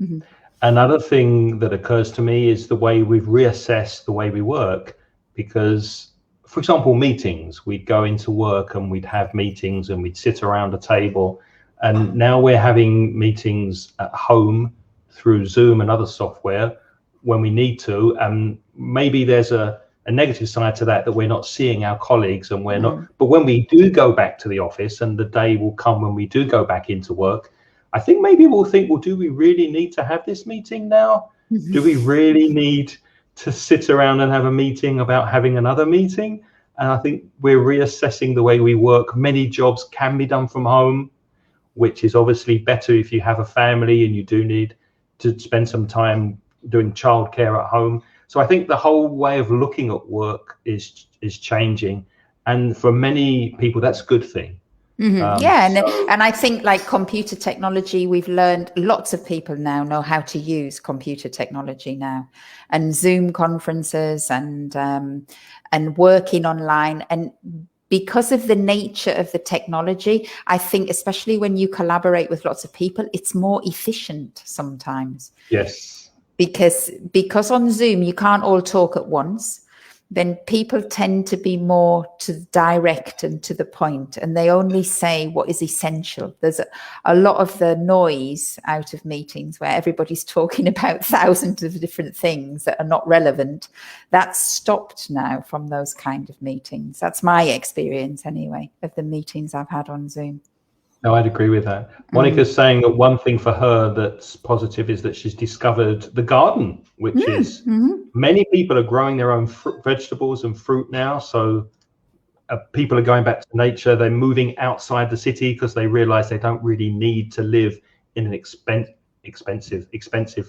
Mm-hmm. Another thing that occurs to me is the way we've reassessed the way we work, because, for example, meetings, we'd go into work and we'd have meetings and we'd sit around a table, and now we're having meetings at home through Zoom and other software when we need to. And maybe there's a negative side to that we're not seeing our colleagues and we're not, but when we do go back to the office, and the day will come when we do go back into work, I think maybe we'll think, well, do we really need to have this meeting now? Mm-hmm. Do we really need to sit around and have a meeting about having another meeting? And I think we're reassessing the way we work. Many jobs can be done from home, which is obviously better if you have a family and you do need to spend some time doing childcare at home. So I think the whole way of looking at work is changing. And for many people, that's a good thing. Mm-hmm. And I think, like computer technology, we've learned, lots of people now know how to use computer technology now, and Zoom conferences and working online. And because of the nature of the technology, I think especially when you collaborate with lots of people, it's more efficient sometimes. Yes. Because on Zoom you can't all talk at once. Then people tend to be more direct and to the point, and they only say what is essential. There's a lot of the noise out of meetings where everybody's talking about thousands of different things that are not relevant. That's stopped now from those kind of meetings. That's my experience anyway of the meetings I've had on Zoom. No, I'd agree with that. Monica's saying that one thing for her that's positive is that she's discovered the garden, which is many people are growing their own vegetables and fruit now. So people are going back to nature. They're moving outside the city because they realize they don't really need to live in an expensive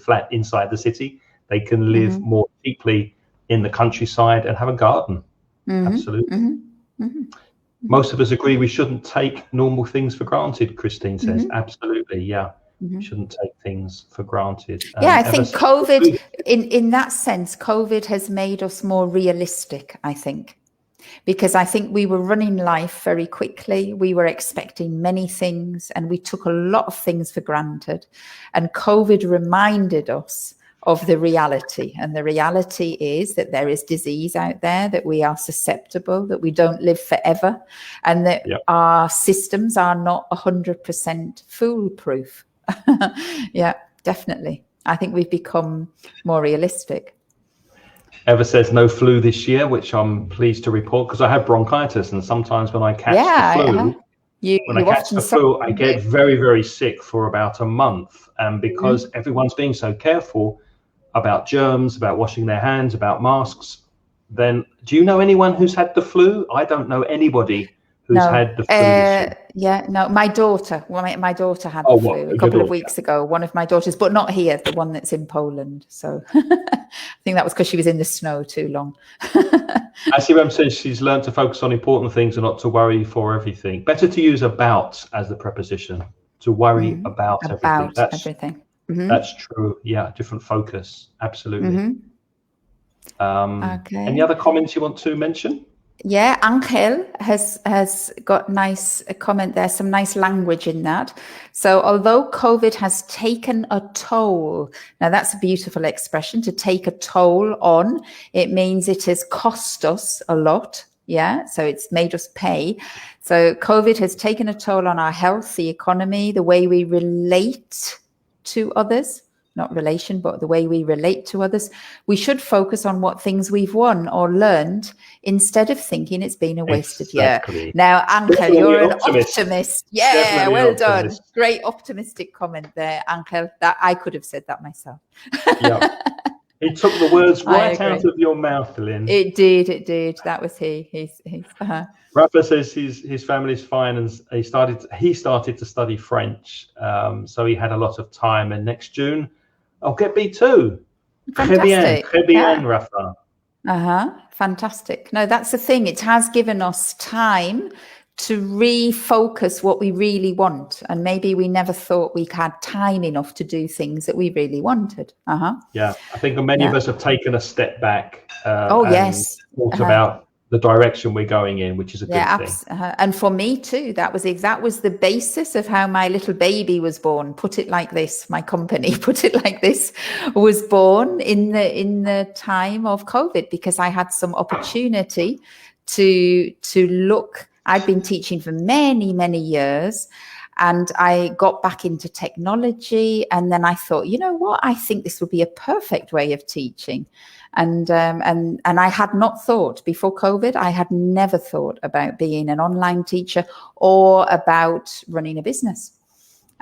flat inside the city. They can live more cheaply in the countryside and have a garden. Absolutely. Most of us agree we shouldn't take normal things for granted, Christine says. Absolutely, yeah. Shouldn't take things for granted. Yeah, I think COVID, in that sense, COVID has made us more realistic, I think. Because I think we were running life very quickly. We were expecting many things, and we took a lot of things for granted. And COVID reminded us of the reality. And the reality is that there is disease out there, that we are susceptible, that we don't live forever, and that our systems are not 100% foolproof. Yeah, definitely. I think we've become more realistic. Eva says no flu this year, which I'm pleased to report because I have bronchitis, and sometimes when I catch the flu, I get very, very sick for about a month. And because everyone's being so careful about germs, about washing their hands, about masks, then do you know anyone who's had the flu? I don't know anybody who's had the flu this year. My daughter. Well, my daughter had the flu a couple of weeks ago. One of my daughters, but not here. The one that's in Poland. So I think that was because she was in the snow too long. As Rem says, she's learned to focus on important things and not to worry for everything. Better to use about as the preposition. To worry about everything. That's true. Yeah, different focus. Absolutely. Any other comments you want to mention? Yeah, Angel has got a comment there, some nice language in that. So although COVID has taken a toll, now that's a beautiful expression, to take a toll on, it means it has cost us a lot. Yeah, so it's made us pay. So COVID has taken a toll on our health, the economy, the way we relate to others. Not relation, but the way we relate to others. We should focus on what things we've won or learned instead of thinking it's been a wasted year. Now, Angel, you're an optimist. Yeah, definitely well done. Great optimistic comment there, Angel. That I could have said that myself. Yeah. He took the words right out of your mouth, Lynne. It did. That was he. He's Rafa says his family's fine, and he started to study French. So he had a lot of time, and next June I'll get B2. Fantastic. Très bien, Rafa. Fantastic. No, that's the thing. It has given us time to refocus what we really want. And maybe we never thought we had time enough to do things that we really wanted. Yeah, I think many of us have taken a step back. Yes. Thought about the direction we're going in, which is a good thing. And for me too, that was the basis of how my little baby was born. Put it like this, my company, put it like this, was born in the time of COVID, because I had some opportunity to look. I'd been teaching for many, many years, and I got back into technology. And then I thought, you know what? I think this would be a perfect way of teaching. And I had not thought before COVID, I had never thought about being an online teacher or about running a business.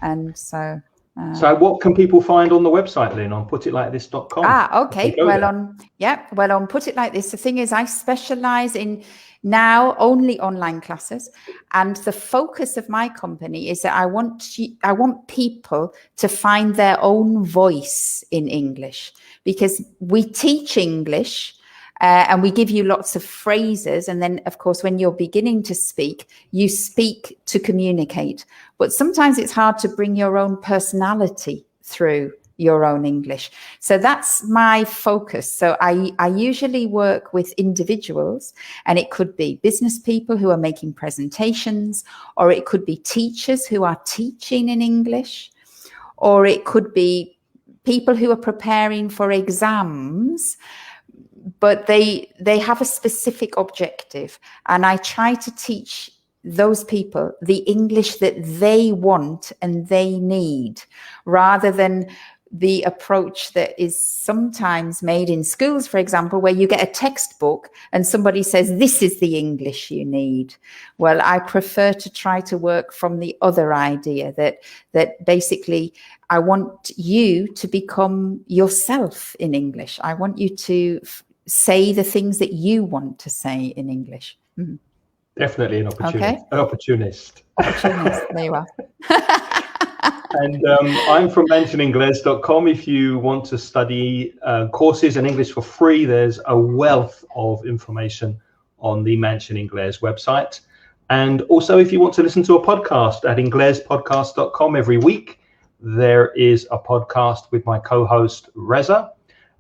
And so what can people find on the website, Lynne, on putitlikethis.com? Okay. Well, on Put It Like This, the thing is, I specialize in now only online classes, and the focus of my company is that I want people to find their own voice in English, because we teach English and we give you lots of phrases, and then of course when you're beginning to speak, you speak to communicate, but sometimes it's hard to bring your own personality through your own English. So that's my focus. So I usually work with individuals, and it could be business people who are making presentations, or it could be teachers who are teaching in English, or it could be people who are preparing for exams, but they have a specific objective. And I try to teach those people the English that they want and they need, rather than the approach that is sometimes made in schools, for example, where you get a textbook and somebody says, this is the English you need. Well, I prefer to try to work from the other idea that basically I want you to become yourself in English. I want you to say the things that you want to say in English. Mm-hmm. Definitely an opportunist. An opportunist. There you are. And I'm from mentioningles.com. If you want to study courses in English for free, there's a wealth of information on the Mention Ingles website. And also, if you want to listen to a podcast at inglespodcast.com every week, there is a podcast with my co-host Reza.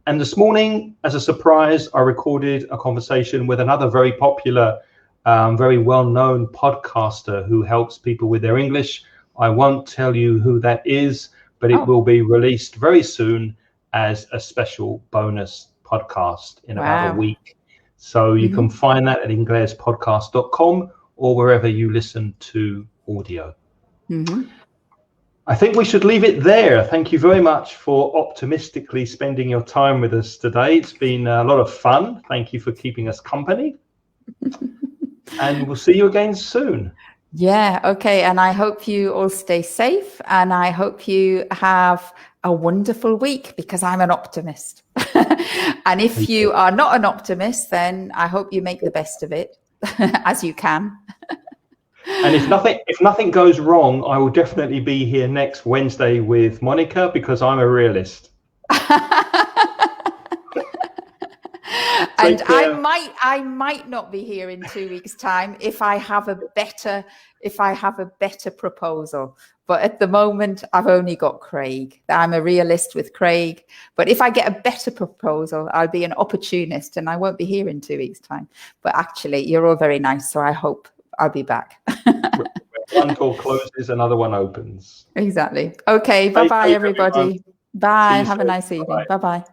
And this morning, as a surprise, I recorded a conversation with another very popular, very well-known podcaster who helps people with their English. I won't tell you who that is, but it will be released very soon as a special bonus podcast in about a week. So you can find that at inglespodcast.com or wherever you listen to audio. I think we should leave it there. Thank you very much for optimistically spending your time with us today. It's been a lot of fun. Thank you for keeping us company. And we'll see you again soon. Yeah, okay. And I hope you all stay safe, and I hope you have a wonderful week, because I'm an optimist. And if you are not an optimist, then I hope you make the best of it as you can. And if nothing goes wrong, I will definitely be here next Wednesday with Monica, because I'm a realist. And I might not be here in 2 weeks' time if I have a better proposal. But at the moment, I've only got Craig. I'm a realist with Craig. But if I get a better proposal, I'll be an opportunist, and I won't be here in 2 weeks' time. But actually, you're all very nice, so I hope I'll be back. One door closes, another one opens. Exactly. Okay. Bye-bye, everybody. Bye. Have a nice evening. Bye-bye.